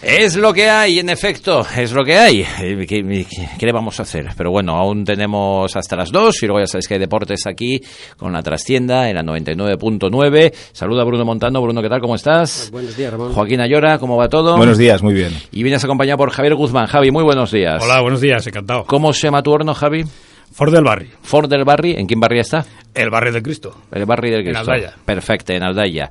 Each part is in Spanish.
Es lo que hay, en efecto, es lo que hay. ¿Qué le vamos a hacer? Pero bueno, aún tenemos hasta las 2 y luego ya sabéis que hay deportes aquí con la trastienda en la 99.9. Saluda a Bruno Montano. Bruno, ¿qué tal? ¿Cómo estás? Buenos días, Ramón. Joaquín Ayora, ¿cómo va todo? Buenos días, muy bien. Y vienes acompañado por Javier Guzmán. Javi, muy buenos días. Hola, buenos días, encantado. ¿Cómo se llama tu horno, Javi? Ford del Barri. Ford del Barri, ¿en qué barrio está? El Barri del Cristo. El Barri del Cristo. En Aldaya. Perfecto, en Aldaya.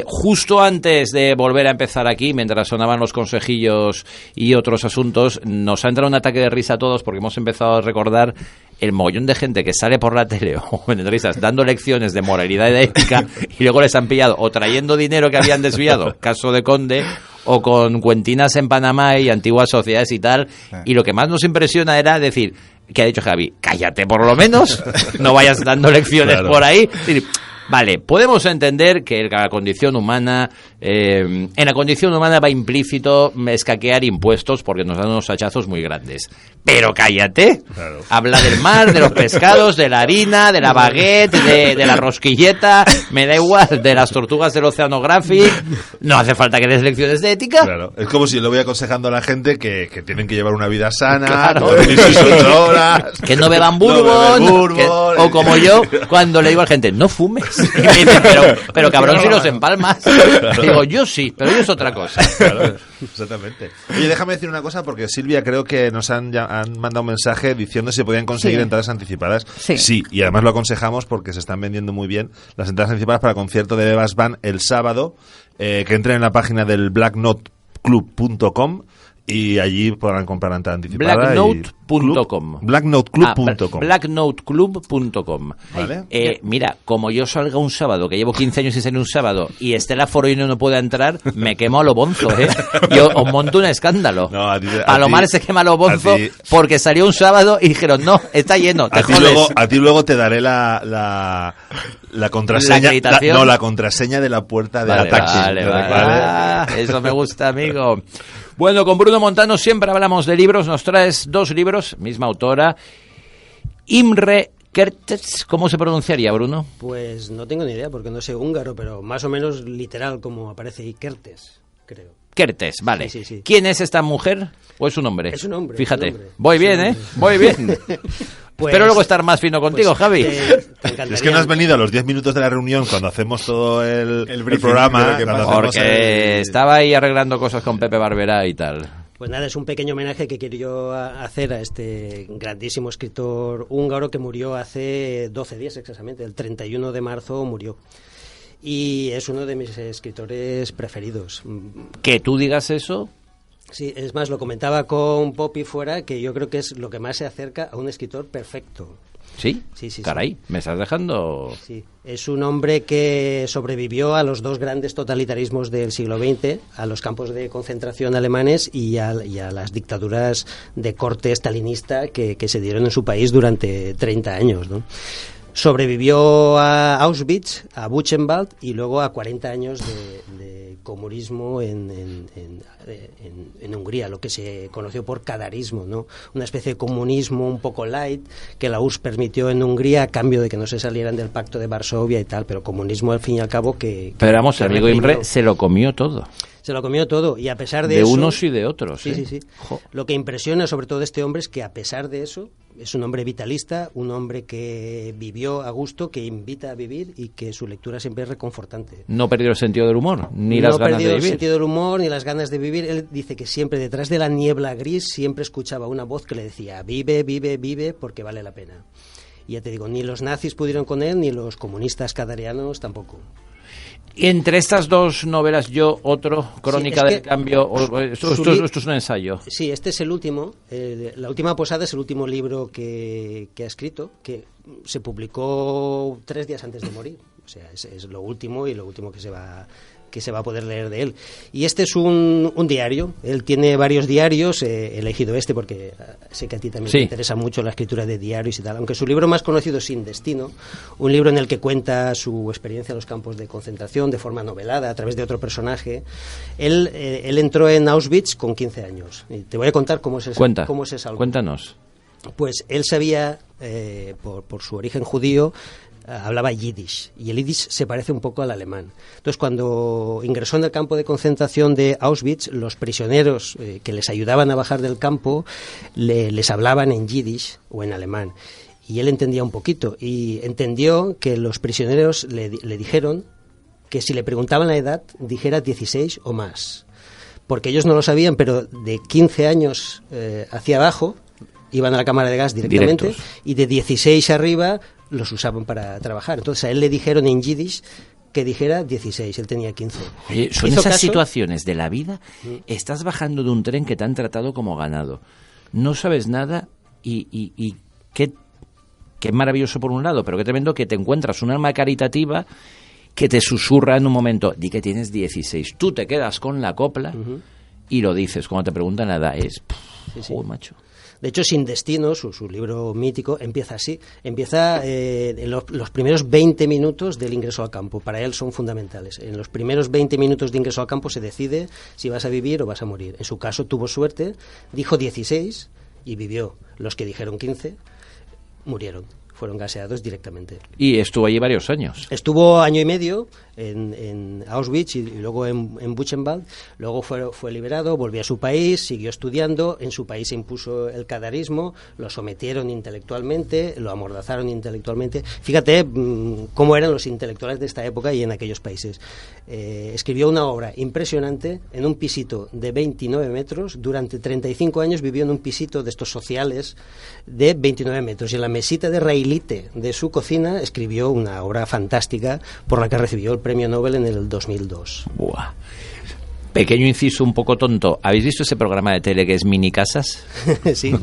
Justo antes de volver a empezar aquí, mientras sonaban los consejillos y otros asuntos, nos ha entrado un ataque de risa a todos porque hemos empezado a recordar el mogollón de gente que sale por la tele o en risas dando lecciones de moralidad y de ética y luego les han pillado o trayendo dinero que habían desviado, caso de Conde, o con cuentinas en Panamá y antiguas sociedades y tal. Y lo que más nos impresiona era decir, ¿qué ha dicho Javi? Cállate por lo menos, no vayas dando lecciones por ahí. Vale, podemos entender que la condición humana, en la condición humana va implícito escaquear impuestos porque nos dan unos hachazos muy grandes. Pero cállate, claro. Habla del mar, de los pescados, de la harina, de la baguette, de la rosquilleta, me da igual, de las tortugas del Oceanographic. No hace falta que des lecciones de ética. Claro, es como si le voy aconsejando a la gente que tienen que llevar una vida sana, claro. Dormir 8 horas, que no beban bourbon, o como yo, cuando le digo a la gente, no fumes. Y me dicen, pero cabrón, si los empalmas. Claro. Digo, yo sí, pero yo es otra cosa. Claro, exactamente. Oye, déjame decir una cosa, porque Silvia creo que nos han mandado un mensaje diciendo si podían conseguir entradas anticipadas. Sí, y además lo aconsejamos porque se están vendiendo muy bien las entradas anticipadas para el concierto de Bebas Band el sábado, que entren en la página del blacknoteclub.com y allí podrán comprar la entrada anticipada. Blacknote.com. Blacknoteclub.com. Blacknoteclub.com. ¿Vale? Mira, como yo salga un sábado, que llevo 15 años sin salir un sábado, y esté el aforo y no pueda entrar, me quemo a lo bonzo, ¿eh? Yo os monto un escándalo. No, a lo mal se quema a lo bonzo porque salió un sábado y dijeron, no, está lleno, te jodes. A ti luego te daré la contraseña. La contraseña de la puerta de la taxi. Vale. Eso me gusta, amigo. Bueno, con Bruno Montano siempre hablamos de libros. Nos traes 2 libros, misma autora. Imre Kertész, ¿cómo se pronunciaría, Bruno? Pues no tengo ni idea, porque no sé húngaro, pero más o menos literal como aparece ahí, Kertész, creo. Kertész, vale. Sí. ¿Quién es esta mujer o es un hombre? Es un hombre. Fíjate, es un hombre. Voy bien, ¿eh? Voy bien. Pues, espero luego estar más fino contigo, Javi. Es que no has venido a los 10 minutos de la reunión cuando hacemos todo el programa. Porque estaba ahí arreglando cosas con Pepe Barberá y tal. Pues nada, es un pequeño homenaje que quiero yo hacer a este grandísimo escritor húngaro que murió hace 12 días exactamente, el 31 de marzo murió. Y es uno de mis escritores preferidos. ¿Que tú digas eso? Sí, es más, lo comentaba con Poppy fuera, que yo creo que es lo que más se acerca a un escritor perfecto. ¿Sí? Sí. Caray, me estás dejando... Sí, es un hombre que sobrevivió a los 2 grandes totalitarismos del siglo XX, a los campos de concentración alemanes y a las dictaduras de corte stalinista que se dieron en su país durante 30 años, ¿no? Sobrevivió a Auschwitz, a Buchenwald y luego a 40 años de comunismo en Hungría, lo que se conoció por cadarismo, ¿no? Una especie de comunismo un poco light que la URSS permitió en Hungría a cambio de que no se salieran del Pacto de Varsovia y tal, pero comunismo al fin y al cabo que... Pero vamos, el amigo Imre se lo comió todo. Se lo comió todo y a pesar de eso... De unos y de otros. Sí. Lo que impresiona sobre todo de este hombre es que a pesar de eso es un hombre vitalista, un hombre que vivió a gusto, que invita a vivir y que su lectura siempre es reconfortante. No perdió el sentido del humor, ni las ganas de vivir. No perdió el sentido del humor, ni las ganas de vivir. Él dice que siempre detrás de la niebla gris siempre escuchaba una voz que le decía vive, vive, vive porque vale la pena. Y ya te digo, ni los nazis pudieron con él, ni los comunistas cadarianos tampoco. Entre estas 2 novelas, Crónica del Cambio, esto es un ensayo. Sí, este es el último, La última posada es el último libro que ha escrito, que se publicó 3 días antes de morir, o sea, es lo último y lo último que se va a poder leer de él. Y este es un diario, él tiene varios diarios, he elegido este porque sé que a ti también te interesa mucho la escritura de diarios y tal, aunque su libro más conocido es Sin Destino, un libro en el que cuenta su experiencia en los campos de concentración de forma novelada, a través de otro personaje. Él entró en Auschwitz con 15 años. Y te voy a contar cómo es ese algo. Cuéntanos. Pues él sabía, por su origen judío, hablaba yiddish, y el yiddish se parece un poco al alemán. Entonces, cuando ingresó en el campo de concentración de Auschwitz, los prisioneros que les ayudaban a bajar del campo les hablaban en yiddish o en alemán. Y él entendía un poquito, y entendió que los prisioneros le dijeron que si le preguntaban la edad, dijera 16 o más. Porque ellos no lo sabían, pero de 15 años hacia abajo iban a la cámara de gas directamente. Directos. Y de 16 arriba los usaban para trabajar. Entonces a él le dijeron en yiddish que dijera 16, él tenía 15. Oye, son esas situaciones de la vida. Estás bajando de un tren que te han tratado como ganado. No sabes nada y qué maravilloso por un lado, pero qué tremendo que te encuentras un alma caritativa que te susurra en un momento, di que tienes 16. Tú te quedas con la copla y lo dices. Cuando te preguntan la edad es... macho. De hecho, Sin Destino, su libro mítico, empieza así. Empieza en los primeros 20 minutos del ingreso al campo. Para él son fundamentales. En los primeros 20 minutos de ingreso al campo se decide si vas a vivir o vas a morir. En su caso tuvo suerte, dijo 16 y vivió. Los que dijeron 15 murieron. Fueron gaseados directamente. Y estuvo allí varios años. Estuvo año y medio en Auschwitz y luego en Buchenwald. Luego fue liberado, volvió a su país, siguió estudiando. En su país se impuso el cadarismo, lo sometieron intelectualmente, lo amordazaron intelectualmente. Fíjate cómo eran los intelectuales de esta época y en aquellos países. Escribió una obra impresionante en un pisito de 29 metros. Durante 35 años vivió en un pisito de estos sociales de 29 metros. Y en la mesita de railite de su cocina escribió una obra fantástica por la que recibió el premio Nobel en el 2002. Buah. Pequeño inciso un poco tonto. ¿Habéis visto ese programa de tele que es Mini Casas? Sí. Sí.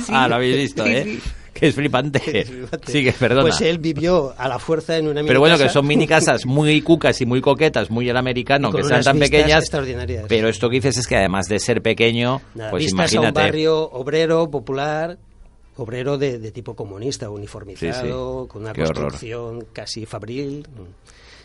Lo habéis visto, ¿eh? Sí. Que es flipante. Sí, que perdona. Pues él vivió a la fuerza en una mini Pero bueno, casa. que son mini casas muy cucas y muy coquetas, muy el americano, que sean tan pequeñas. Extraordinarias. Pero esto que dices es que además de ser pequeño, pues vistas imagínate. A un barrio obrero, popular, obrero de tipo comunista, uniformizado, sí. Con una construcción casi fabril.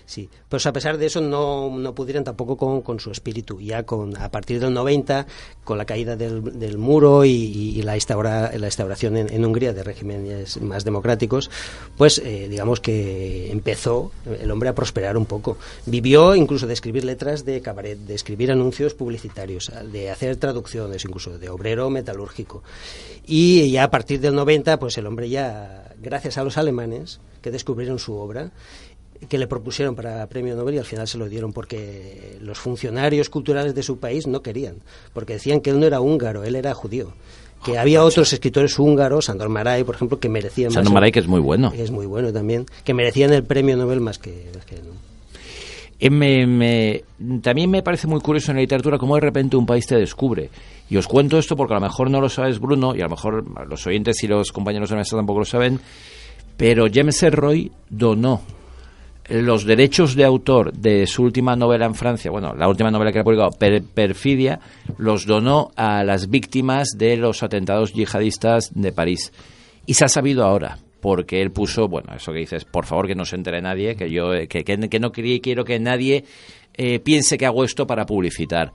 Sí, pues a pesar de eso no pudieron tampoco con su espíritu. Ya a partir del 90, con la caída del muro y la instauración en Hungría de regímenes más democráticos, pues digamos que empezó el hombre a prosperar un poco. Vivió incluso de escribir letras de cabaret, de escribir anuncios publicitarios, de hacer traducciones incluso de obrero metalúrgico. Y ya a partir del 90, pues el hombre ya, gracias a los alemanes que descubrieron su obra, que le propusieron para premio Nobel y al final se lo dieron porque los funcionarios culturales de su país no querían, porque decían que él no era húngaro, él era judío. Que había otros escritores húngaros, Sándor Márai, por ejemplo, que merecían Sándor Márai, que es muy bueno. Es muy bueno también, que merecían el premio Nobel más que no. También me parece muy curioso en la literatura cómo de repente un país te descubre. Y os cuento esto porque a lo mejor no lo sabes, Bruno, y a lo mejor los oyentes y los compañeros de la mesa tampoco lo saben, pero James Ellroy donó los derechos de autor de su última novela en Francia, bueno, la última novela que ha publicado, Perfidia, los donó a las víctimas de los atentados yihadistas de París. Y se ha sabido ahora, porque él puso, bueno, eso que dices, por favor que no se entere nadie, que yo que no quiero que nadie piense que hago esto para publicitar.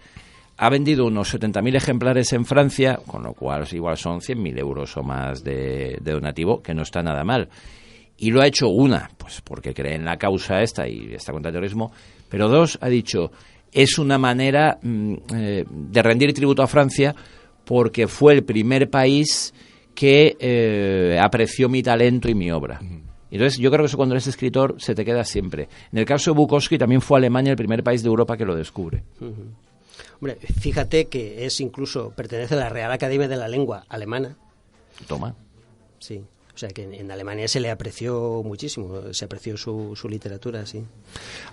Ha vendido unos 70.000 ejemplares en Francia, con lo cual igual son 100.000 euros o más de donativo, que no está nada mal. Y lo ha hecho pues porque cree en la causa esta y está contra el terrorismo, pero dos, ha dicho, es una manera de rendir tributo a Francia porque fue el primer país que apreció mi talento y mi obra. Entonces yo creo que eso cuando eres escritor se te queda siempre. En el caso de Bukowski también fue Alemania el primer país de Europa que lo descubre. Hombre, fíjate que pertenece a la Real Academia de la Lengua alemana. Toma. Sí. O sea, que en Alemania se le apreció muchísimo, se apreció su literatura, sí.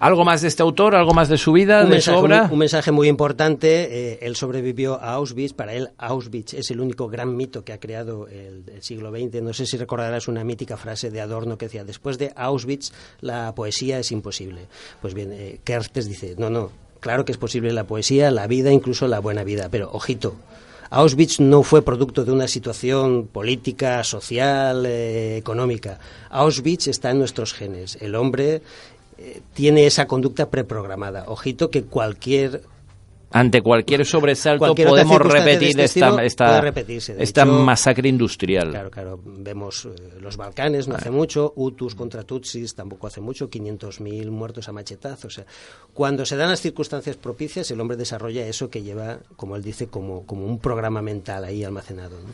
¿Algo más de este autor? ¿Algo más de su vida, de su obra? Un mensaje muy importante. Él sobrevivió a Auschwitz. Para él, Auschwitz es el único gran mito que ha creado el siglo XX. No sé si recordarás una mítica frase de Adorno que decía, después de Auschwitz, la poesía es imposible. Pues bien, Kertész dice, no, claro que es posible la poesía, la vida, incluso la buena vida, pero ojito. Auschwitz no fue producto de una situación política, social, económica. Auschwitz está en nuestros genes. El hombre tiene esa conducta preprogramada. Ojito que cualquier Ante cualquier sobresalto cualquier podemos otra circunstancia repetir de este esta, estilo esta, puede repetirse. De esta hecho, masacre industrial. Claro. Vemos los Balcanes no hace mucho, Hutus contra Tutsis tampoco hace mucho, 500.000 muertos a machetazos. O sea, cuando se dan las circunstancias propicias, el hombre desarrolla eso que lleva, como él dice, como un programa mental ahí almacenado, ¿no?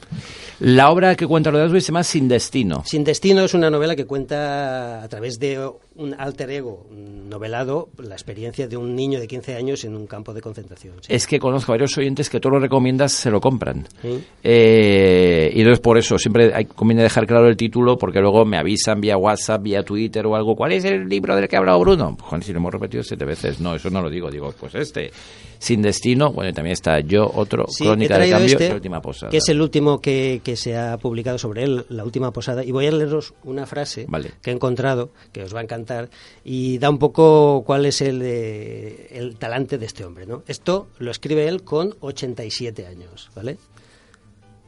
La obra que cuenta Rodasby se llama Sin Destino. Sin Destino es una novela que cuenta a través de un alter ego novelado la experiencia de un niño de 15 años en un campo de concentración. ¿Sí? Es que conozco a varios oyentes que tú lo recomiendas, se lo compran. ¿Sí? Y entonces por eso siempre conviene dejar claro el título, porque luego me avisan vía WhatsApp, vía Twitter o algo. ¿Cuál es el libro del que ha hablado Bruno? Juan, si lo hemos repetido 7 veces. No, eso no lo digo. Digo, pues este. Sin Destino. Bueno, y también está Yo, otro, sí, Crónica de Cambio y La Última Posada. Que es el último que se ha publicado sobre él, La Última Posada. Y voy a leeros una frase que he encontrado, que os va a encantar, y da un poco cuál es el talante de este hombre, ¿no? Esto lo escribe él con 87 años, ¿vale?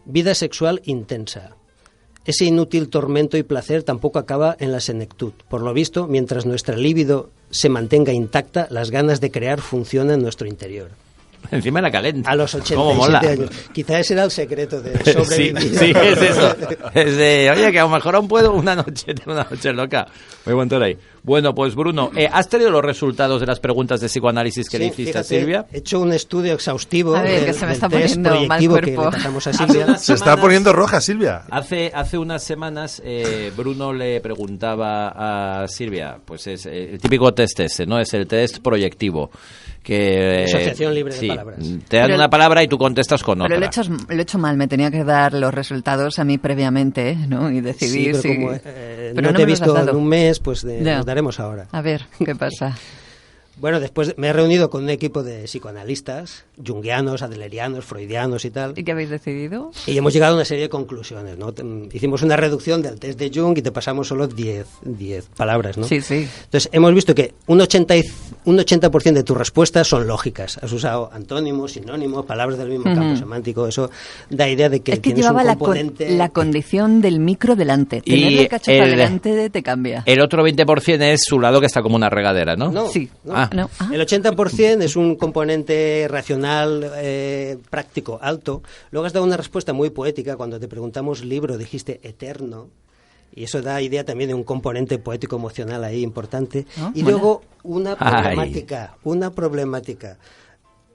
Vida sexual intensa. Ese inútil tormento y placer tampoco acaba en la senectud. Por lo visto, mientras nuestra libido se mantenga intacta, las ganas de crear funcionan en nuestro interior. Encima era calenta. A los 87 años. Quizá ese era el secreto de sobrevivir. Sí, es eso. Es de, oye, que a lo mejor aún puedo una noche loca. Muy buen tono ahí. Bueno, pues Bruno, ¿has tenido los resultados de las preguntas de psicoanálisis que le hiciste a Silvia? He hecho un estudio exhaustivo que se me está poniendo proyectivo mal cuerpo. Que le pasamos a Silvia. Se está poniendo roja, Silvia. Hace unas semanas Bruno le preguntaba a Silvia, pues es el típico test ese, ¿no? Es el test proyectivo. Que Asociación libre de palabras. Te dan una palabra y tú contestas con otra. Pero lo he hecho mal, me tenía que dar los resultados a mí previamente, ¿no? Y decidir sí, pero si... como pero no te he visto en un mes, pues nos daremos ahora. A ver, ¿qué pasa? Bueno, después me he reunido con un equipo de psicoanalistas, junguianos, adlerianos, freudianos y tal. ¿Y qué habéis decidido? Y hemos llegado a una serie de conclusiones, ¿no? Hicimos una reducción del test de Jung y te pasamos solo 10 palabras, ¿no? Sí. Entonces, hemos visto que un 80% de tus respuestas son lógicas. Has usado antónimos, sinónimos, palabras del mismo campo semántico. Eso da idea de que tienes llevaba un componente... la condición del micro delante. Tener el cachofa delante te cambia. El otro 20% es su lado, que está como una regadera, ¿no? No, sí. No. No. El 80% es un componente racional, práctico, alto. Luego has dado una respuesta muy poética. Cuando te preguntamos libro dijiste eterno. Y eso da idea también de un componente poético emocional ahí importante. Y luego una problemática.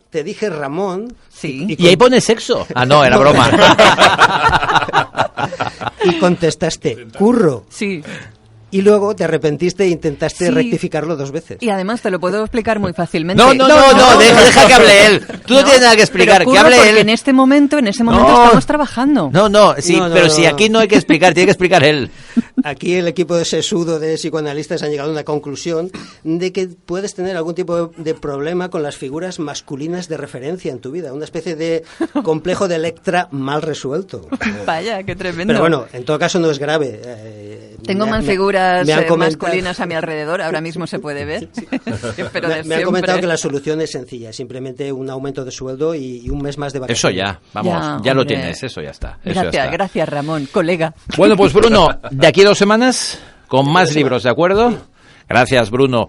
Te dije Ramón. Sí. Y ahí pone sexo. Ah, no, era broma. Y contestaste curro. Sí. Y luego te arrepentiste e intentaste rectificarlo 2 veces. Y además te lo puedo explicar muy fácilmente. No, deja que hable él. Tú no tienes nada que explicar, que hable él. En ese momento estamos trabajando. Pero si aquí no hay que explicar, tiene que explicar él. Aquí el equipo de sesudo de psicoanalistas han llegado a una conclusión de que puedes tener algún tipo de problema con las figuras masculinas de referencia en tu vida. Una especie de complejo de Electra mal resuelto. Vaya, qué tremendo. Pero bueno, en todo caso no es grave. Tengo más figuras masculinas a mi alrededor, ahora mismo se puede ver. Pero me han comentado que la solución es sencilla, simplemente un aumento de sueldo y un mes más de vacaciones. Eso ya, vamos, ya lo tienes, eso ya está. Gracias Ramón, colega. Bueno, pues Bruno, de aquí a 2 semanas, con más libros, ¿de acuerdo? Gracias, Bruno.